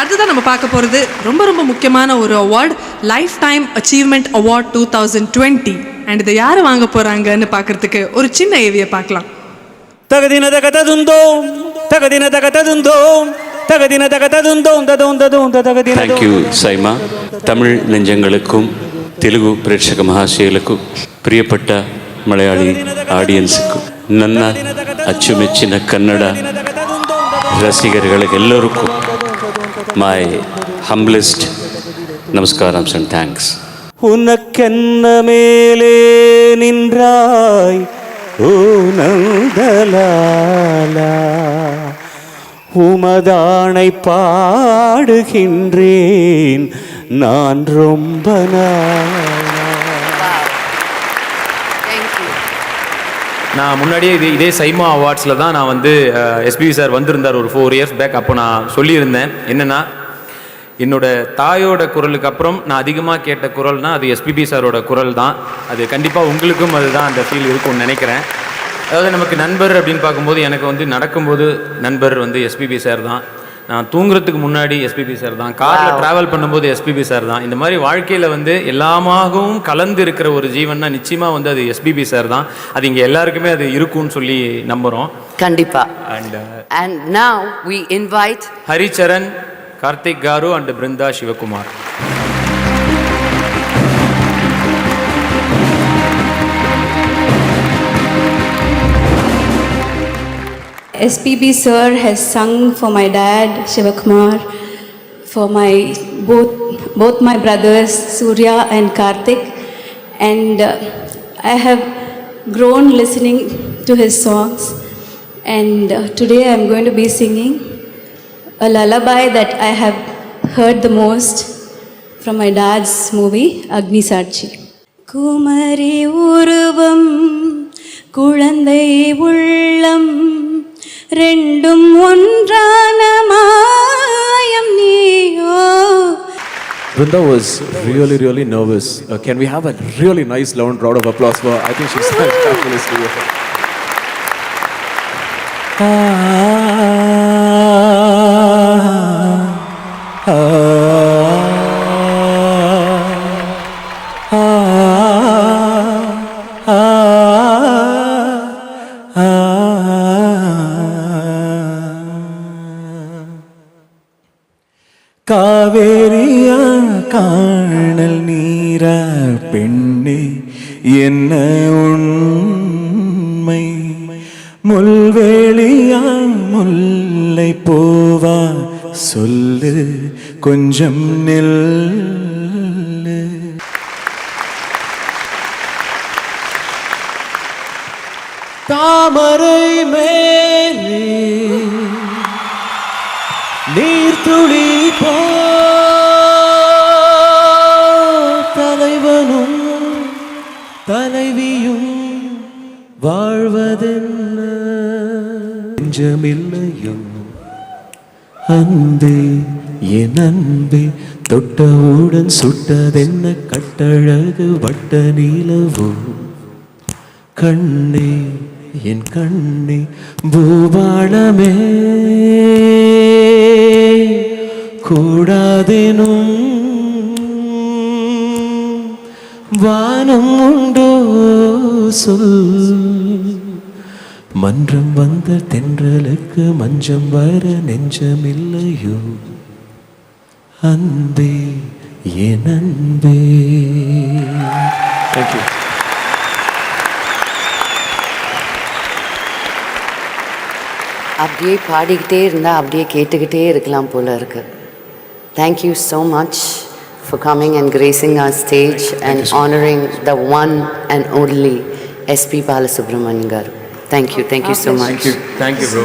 அடுத்ததான் நம்ம பார்க்க போகிறது ரொம்ப ரொம்ப முக்கியமான ஒரு award, life time achievement award 2020. And இதை யார் வாங்க போகிறாங்கன்னு பார்க்குறதுக்கு ஒரு சின்ன ஏவியை பார்க்கலாம். தகதின தகததுந்தோ தகதின தகததுந்தோ தகதின தகததுந்தோ ததுந்ததும் தகதின. Thank you SIIMA. తమిళ నెంజంగళకు తెలుగు ప్రేక్షక మహాశయులకు ప్రియపట్ట మలయాళీ ఆడియన్స్కు ನನ್ನ ಅಚ್ಚುಮೆಚ್ಚಿನ Kannada ರಸಿಗರುಗಳಿಗೆಲ್ಲರಿಗೂ my humblest ನಮಸ್ಕಾರಂ and thanks. உனக்கென்ன மேலே நின்றாய் ஓ நந்தலாலா, உமதானை பாடுகின்றேன் நான் ரொம்ப நான் முன்னாடியே இதே சைமா அவார்ட்ஸில் தான் நான் எஸ்பிபி சார் வந்திருந்தார் ஒரு 4 years பேக். அப்போ நான் சொல்லியிருந்தேன் என்னென்னா, என்னோட தாயோட குரலுக்கு அப்புறம் நான் அதிகமாக கேட்ட குரல்னால் அது எஸ்பிபி சாரோட குரல் தான். அது கண்டிப்பாக உங்களுக்கும் அதுதான் அந்த ஃபீல் இருக்கும்னு நினைக்கிறேன். அதாவது நமக்கு நண்பர் அப்படின்னு பார்க்கும்போது எனக்கு நடக்கும்போது நண்பர் எஸ்பிபி சார் தான், நான் தூங்குறதுக்கு முன்னாடி எஸ்பிபி சார் தான், காரில் ட்ராவல் பண்ணும்போது எஸ்பிபி சார் தான். இந்த மாதிரி வாழ்க்கையில் எல்லாமாகவும் கலந்து இருக்கிற ஒரு ஜீவன்னா நிச்சயமாக அது எஸ்பிபி சார் தான். அது இங்கே எல்லாருக்குமே அது இருக்கும்னு சொல்லி நம்புகிறோம் கண்டிப்பாக. And now we invite Haricharan, Karthik car and Brinda Sivakumar. SPB sir has sung for my dad Shivakumar, for my both my brothers Surya and Karthik, and I have grown listening to his songs, and today I am going to be singing a lullaby that I have heard the most from my dad's movie Agni Sachi. Kumari uruvam குழந்தை உள்ளம் ரெண்டும் ஒன்றான மாயம் நீயோ. Brenda was really nervous. Can we have a really nice round of applause for her? I think she's fabulously with her. காவேரியா காணல் நீரா பெண்ணே என்ன உண்மை, முள்வேலியா முல்லை போவா சொல்லு கொஞ்சம் நில்லு. தாமரை மேலே நீர்த்துளி போ தலைவனும் தலைவியும் வாழ்வதென்ன, நெஞ்சமில்லையும் அன்பே என் அன்பே, தொட்டவுடன் சுட்டதென்ன கட்டழகு வட்ட நீலவோ, கண்ணே என் கண்ணே பூபாளமே கூடாதேனும் வானம் உண்டோ சொல், மன்றம் வந்த தென்றலுக்கு மஞ்சம் வர நெஞ்சமில்லையோ, அன்பே என் அன்பே. Thank you. அப்படியே பாடிக்கிட்டே இருந்தால் அப்படியே கேட்டுக்கிட்டே இருக்கலாம் போல இருக்கு. Thank you so much for coming and gracing our stage and honoring the one and only SP Balasubramanian garu. Thank you so much. Thank you bro.